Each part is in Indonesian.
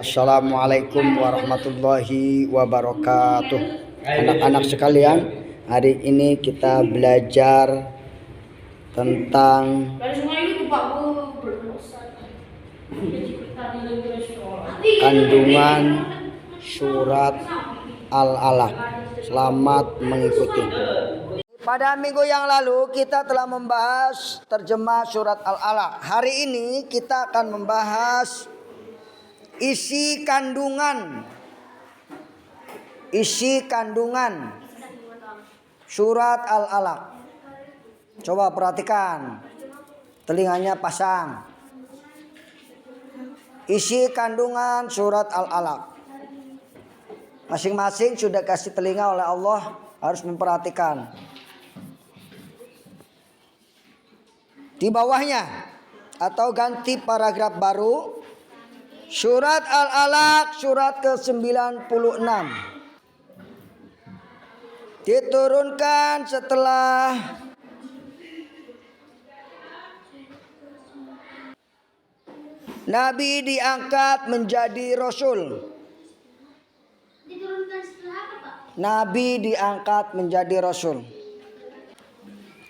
Assalamualaikum warahmatullahi wabarakatuh. Anak-anak sekalian, hari ini kita belajar tentang kandungan surat Al-Alaq. Selamat mengikuti. Pada minggu yang lalu kita telah membahas terjemah surat Al-Alaq. Hari ini kita akan membahas isi kandungan surat Al-Alaq. Coba perhatikan, telinganya pasang. Isi kandungan surat Al-Alaq. Masing-masing sudah kasih telinga oleh Allah, harus memperhatikan. Di bawahnya atau ganti paragraf baru, surat Al-Alaq surat ke-96 diturunkan setelah Nabi diangkat menjadi Rasul. Nabi diangkat menjadi Rasul.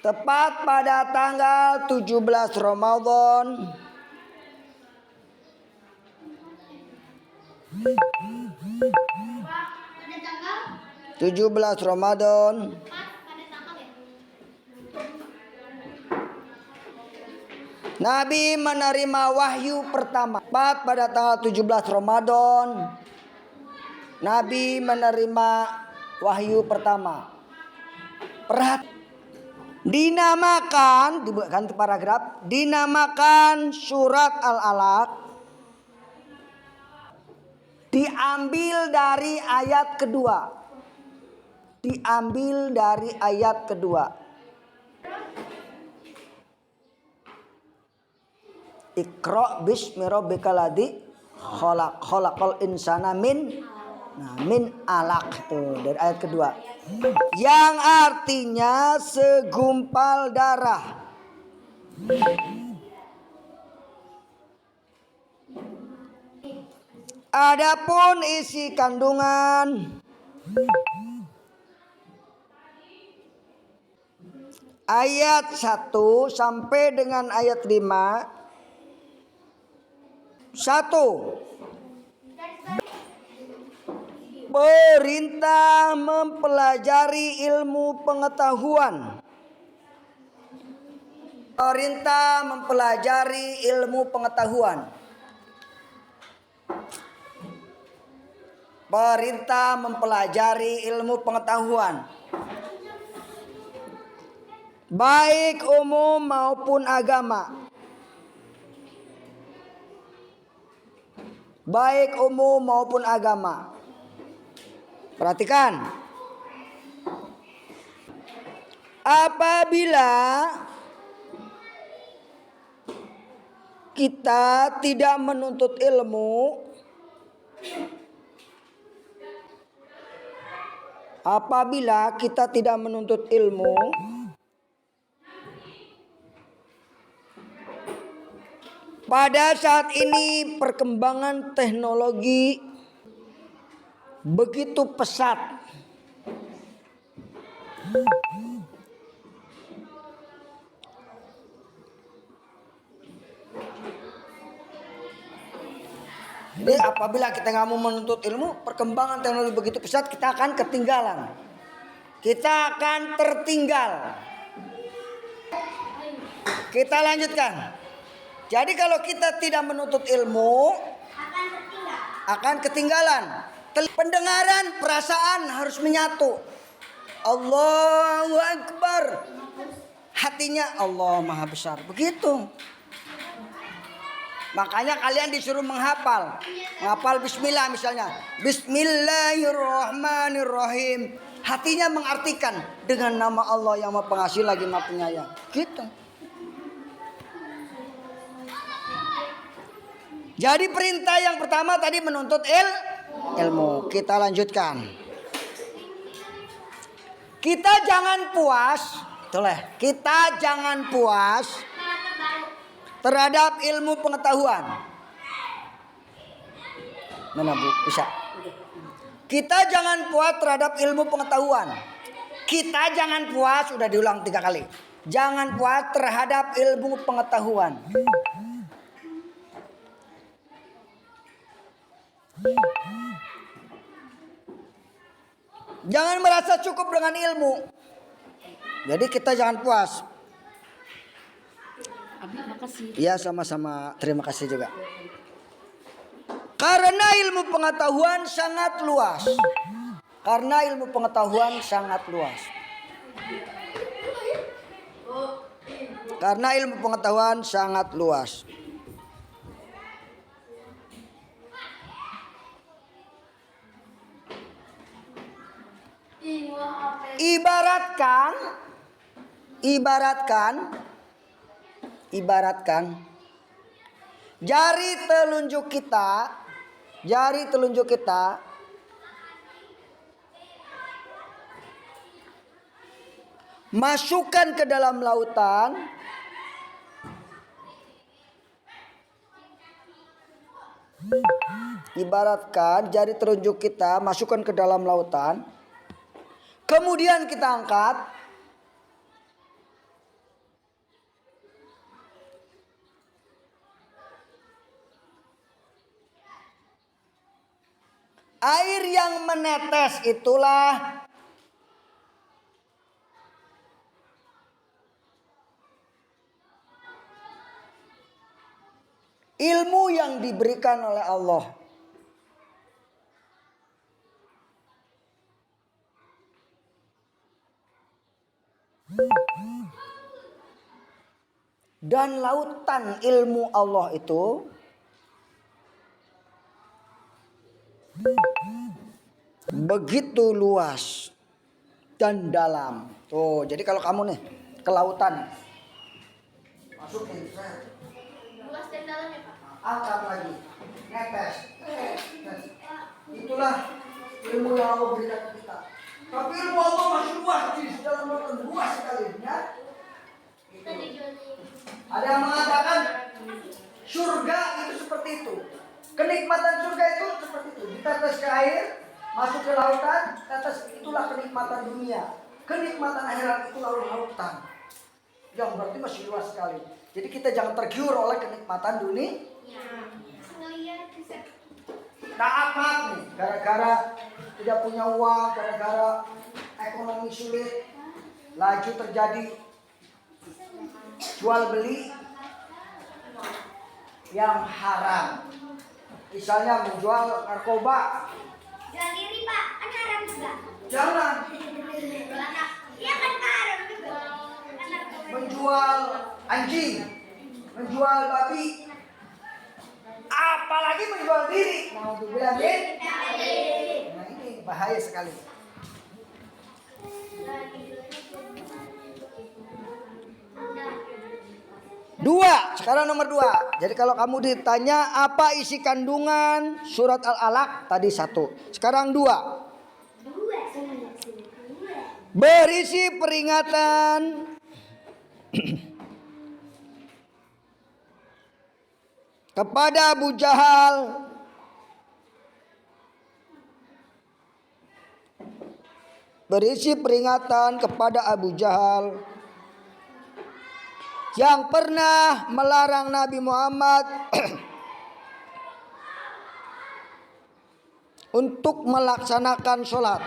Tepat pada tanggal 17 Ramadan 17 Ramadan Nabi menerima wahyu pertama. Tepat pada tanggal 17 Ramadan Nabi menerima wahyu pertama. Dinamakan, ganti paragraf, dinamakan surat Al-Alaq, diambil dari ayat kedua. Diambil dari ayat kedua. Iqra bismi rabbikal ladzi khalaq, khalaqal insana min alaq. Tuh, dari ayat kedua. Yang artinya segumpal darah. Adapun isi kandungan ayat 1 sampai dengan ayat 5. 1. Perintah mempelajari ilmu pengetahuan. Perintah mempelajari ilmu pengetahuan. Perintah mempelajari ilmu pengetahuan. Baik umum maupun agama. Baik umum maupun agama. Perhatikan. Apabila kita tidak menuntut ilmu, pada saat ini perkembangan teknologi begitu pesat. Jadi apabila kita nggak mau menuntut ilmu, perkembangan teknologi begitu pesat, kita akan ketinggalan. Kita akan tertinggal. Kita lanjutkan. Jadi kalau kita tidak menuntut ilmu, akan ketinggalan. Pendengaran, perasaan harus menyatu. Allahu Akbar. Hatinya Allah Maha Besar. Begitu. Makanya kalian disuruh menghafal. Menghafal bismillah misalnya. Bismillahirrahmanirrahim. Hatinya mengartikan dengan nama Allah yang Maha Pengasih lagi Maha Penyayang. Gitu. Jadi perintah yang pertama tadi menuntut ilmu. Kita lanjutkan. Kita jangan puas terhadap ilmu pengetahuan. Mana Bu? Bisa. Kita jangan puas terhadap ilmu pengetahuan. Kita jangan puas, sudah diulang 3 kali. Jangan puas terhadap ilmu pengetahuan. Jangan merasa cukup dengan ilmu. Jadi kita jangan puas. Abi, makasih. Ya sama-sama, terima kasih juga. Karena ilmu pengetahuan sangat luas. Karena ilmu pengetahuan sangat luas. Karena ilmu pengetahuan sangat luas. Ibaratkan jari telunjuk kita masukkan ke dalam lautan. Ibaratkan jari telunjuk kita masukkan ke dalam lautan. Kemudian kita angkat. Air yang menetes itulah ilmu yang diberikan oleh Allah. Dan lautan ilmu Allah itu begitu luas dan dalam. Tuh, jadi kalau kamu nih ke lautan, masukin, Luas dan dalam ya Pak? angkat lagi, netes. Itulah ilmu yang Allah berikan ke kita. Tapi ilmu Allah masih luas di dalam lautan, luas sekali, ya. Ada yang mengatakan surga itu seperti itu. Kenikmatan surga itu seperti itu. Ditetes ke air, masuk ke lautan, tetes, itulah kenikmatan dunia. Kenikmatan akhirat itulah lautan. Yang berarti masih luas sekali. Jadi kita jangan tergiur oleh kenikmatan dunia. Maaf nih, gara-gara tidak punya uang, gara-gara ekonomi sulit, laju terjadi jual beli yang haram. Misalnya menjual narkoba. Jual diri Pak, kan haram juga. Jangan. Iya kan haram juga. Menjual anjing, menjual babi, apalagi menjual diri. Mau dibilang nah ini bahaya sekali. Dua, sekarang nomor 2. Jadi kalau kamu ditanya apa isi kandungan surat Al-Alaq tadi 1. Sekarang 2. Berisi peringatan kepada Abu Jahal yang pernah melarang Nabi Muhammad untuk melaksanakan sholat.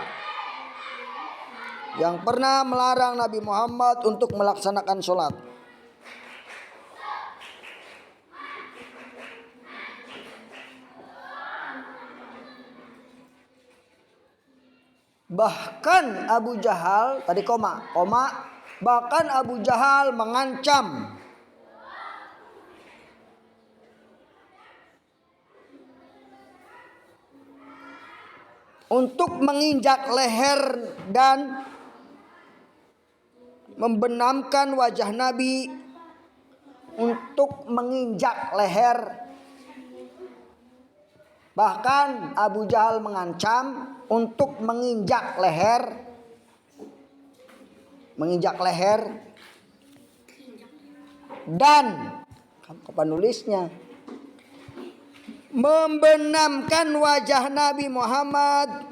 Yang pernah melarang Nabi Muhammad untuk melaksanakan sholat. Bahkan Abu Jahal, tadi koma, bahkan Abu Jahal mengancam untuk menginjak leher dan membenamkan wajah Nabi, untuk menginjak leher. Bahkan Abu Jahal mengancam untuk menginjak leher. Dan apa nulisnya? membenamkan wajah Nabi Muhammad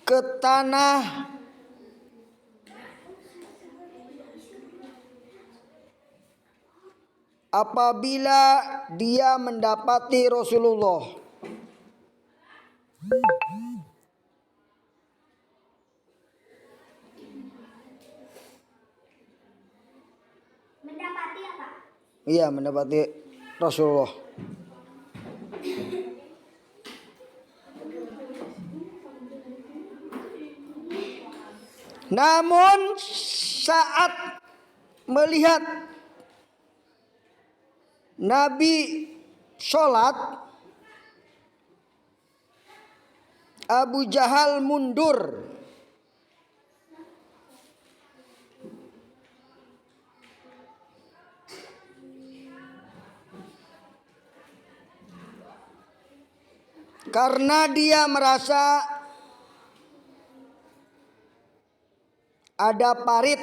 ke tanah apabila dia mendapati Rasulullah. Mendapati apa? Iya, mendapati Rasulullah. Namun saat melihat Nabi sholat, Abu Jahal mundur. Karena dia merasa ada parit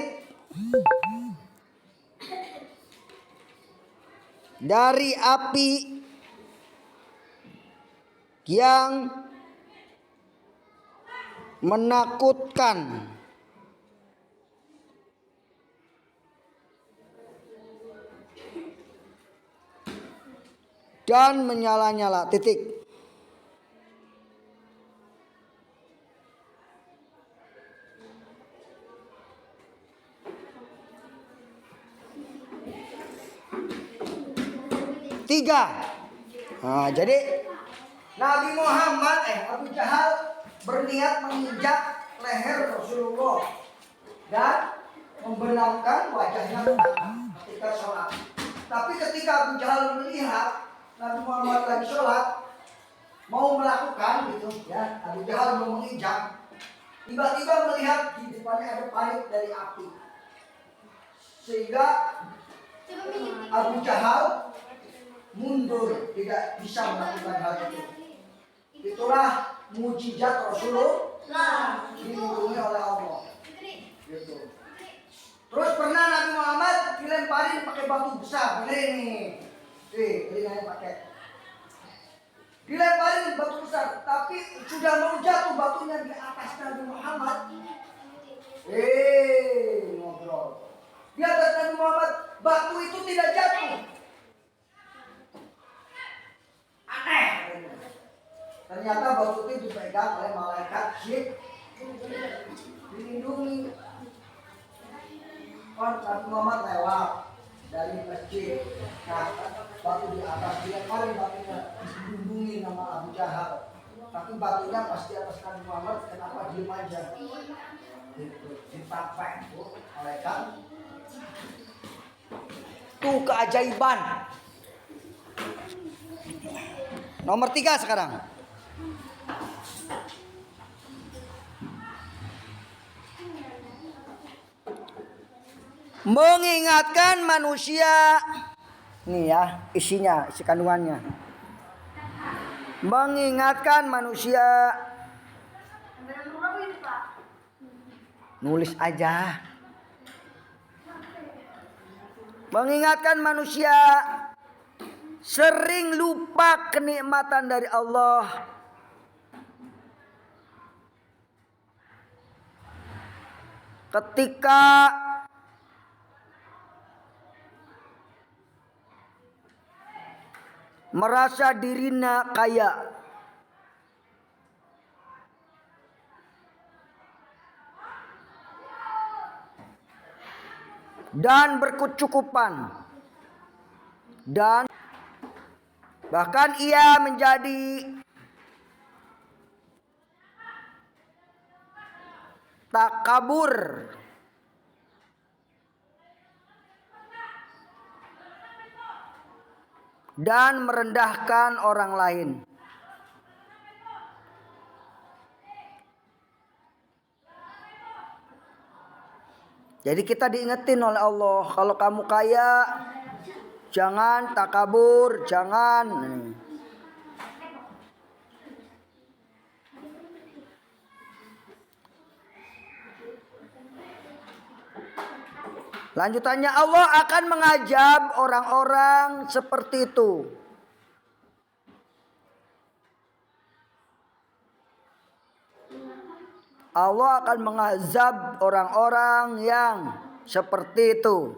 dari api yang menakutkan. Dan menyala-nyala. Titik. Tiga. Nah, jadi Nabi Muhammad Abu Jahal berniat menginjak leher Rasulullah dan membenamkan wajahnya ke tanah ketika sholat. Tapi ketika Abu Jahal melihat Nabi Muhammad lagi sholat, mau melakukan gitu ya, Abu Jahal mau menginjak, tiba-tiba melihat di depannya ada parit dari api, sehingga Abu Jahal mundur, tidak bisa melakukan hal itu. Itulah mujizat Rasulullah dilindungi oleh Allah. Gitu. Terus pernah Nabi Muhammad dilemparin pakai batu besar, ini. Telinganya pakai. Dilemparin batu besar, tapi sudah mau jatuh batunya di atas Nabi Muhammad. Ngobrol. Di atas Nabi Muhammad, batu itu tidak jatuh. Aneh. Ternyata batu itu dipegang oleh malaikat jin, dilindungi. Nabi Muhammad lewat dari masjid. Nah, batu di atas dia paling batunya dilindungi nama Abu Jahal. Tapi batunya pasti atas Nabi Muhammad, kenapa diem aja? Ditampek malaikat. Tuh keajaiban. Nomor 3 sekarang. Mengingatkan manusia. Nih ya, isinya, isi kandungannya. Mengingatkan manusia. Nulis aja. Mengingatkan manusia sering lupa kenikmatan dari Allah. Ketika merasa dirinya kaya, dan berkecukupan, dan bahkan ia menjadi takabur dan merendahkan orang lain. Jadi kita diingetin oleh Allah, kalau kamu kaya jangan takabur, jangan. Lanjutannya, Allah akan mengajab orang-orang seperti itu. Allah akan mengazab orang-orang yang seperti itu.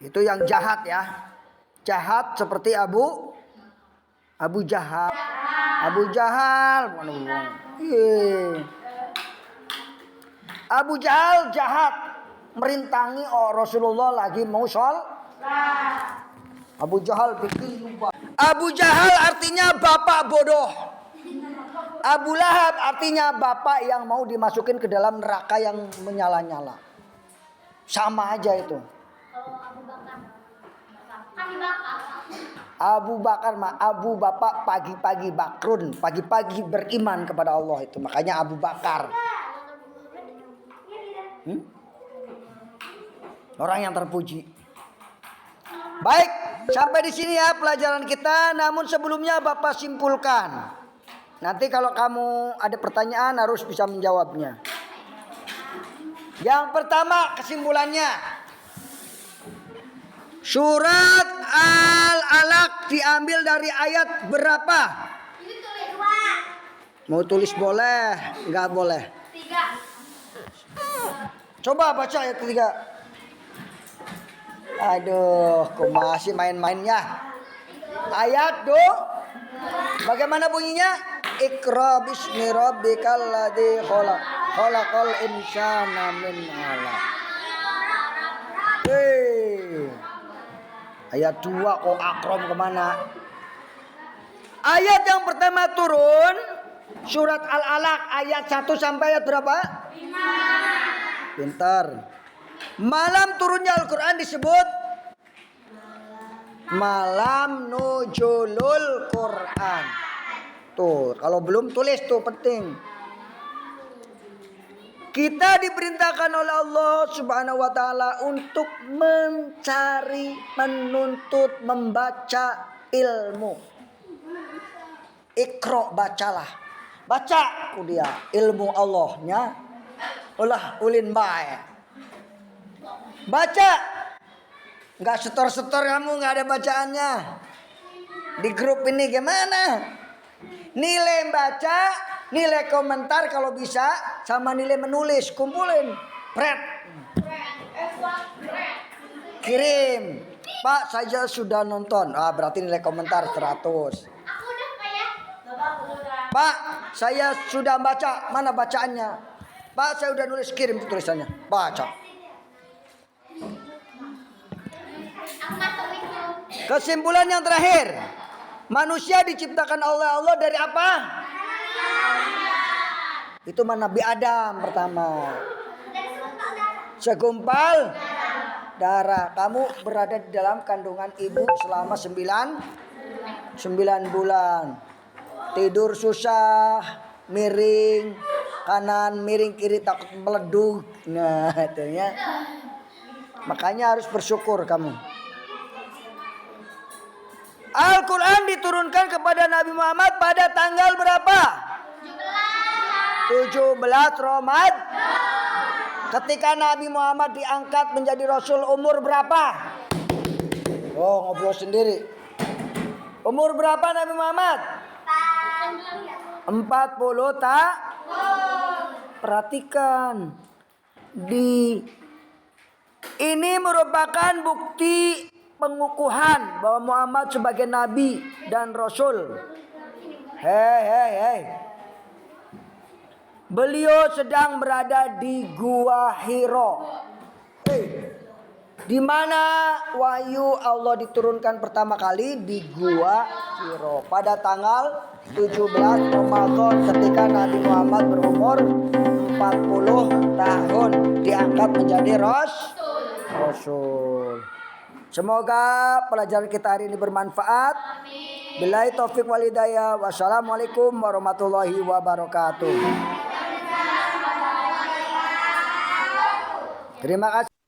Itu yang jahat ya. Jahat seperti Abu Jahal. Abu Jahal. Abu Jahal jahat. Merintangi Rasulullah lagi mau sholat. Abu Jahal bikin lupa. Abu Jahal artinya bapak bodoh. Abu Lahab artinya bapak yang mau dimasukin ke dalam neraka yang menyala-nyala. Sama aja itu. Abu Bakar Abu bapak pagi-pagi bakrun, pagi-pagi beriman kepada Allah itu. Makanya Abu Bakar. Orang yang terpuji. Baik, sampai di sini ya pelajaran kita. Namun sebelumnya Bapak simpulkan. Nanti kalau kamu ada pertanyaan harus bisa menjawabnya. Yang pertama kesimpulannya. Surat Al-Alaq diambil dari ayat berapa? Mau tulis boleh, enggak boleh. 3. Coba baca ayat 3. Aduh, kok masih main-mainnya. Ayat bagaimana bunyinya? Iqra bismi rabbikal ladzi khalaq. Khalaqal insana min 'alaq. Ayat 2 kok akrom kemana? Ayat yang pertama turun surat Al-Alaq ayat 1 sampai ayat berapa? 5. Pintar. Malam turunnya Al-Quran disebut malam nuzulul Quran. Tuh, kalau belum tulis tuh penting. Kita diperintahkan oleh Allah Subhanahu wa taala untuk mencari, menuntut, membaca ilmu. Iqra, bacalah. Baca dia ilmu Allahnya. Ulah ulin bae. Baca. Enggak setor-setor kamu, enggak ada bacaannya. Di grup ini gimana? Nilai baca, nilai komentar kalau bisa, sama nilai menulis, kumpulin. Kirim. Pak, saya sudah nonton. Berarti nilai komentar 100. Pak, saya sudah baca. Mana bacaannya? Pak, saya udah nulis, kirim tulisannya. Baca. Kesimpulan yang terakhir. Manusia diciptakan oleh Allah dari apa? Itu Nabi Adam pertama. Segumpal darah. Kamu berada di dalam kandungan ibu selama 9 bulan. Tidur susah, miring kanan, miring kiri takut meleduk. Nah, itu ya. Makanya harus bersyukur kamu. Al-Quran diturunkan kepada Nabi Muhammad pada tanggal berapa? 17 Ramadan. Ketika Nabi Muhammad diangkat menjadi Rasul umur berapa? Ngobrol sendiri. Umur berapa Nabi Muhammad? 40 tak? Perhatikan. Ini merupakan bukti pengukuhan bahwa Muhammad sebagai nabi dan rasul. Hei. Beliau sedang berada di Gua Hiro. Di mana wahyu Allah diturunkan pertama kali di Gua Hiro pada tanggal 17 Ramadan ketika Nabi Muhammad berumur 40 tahun diangkat menjadi rasul. Semoga pelajaran kita hari ini bermanfaat. Billahi taufik wal hidayah. Wassalamualaikum warahmatullahi wabarakatuh. Terima kasih.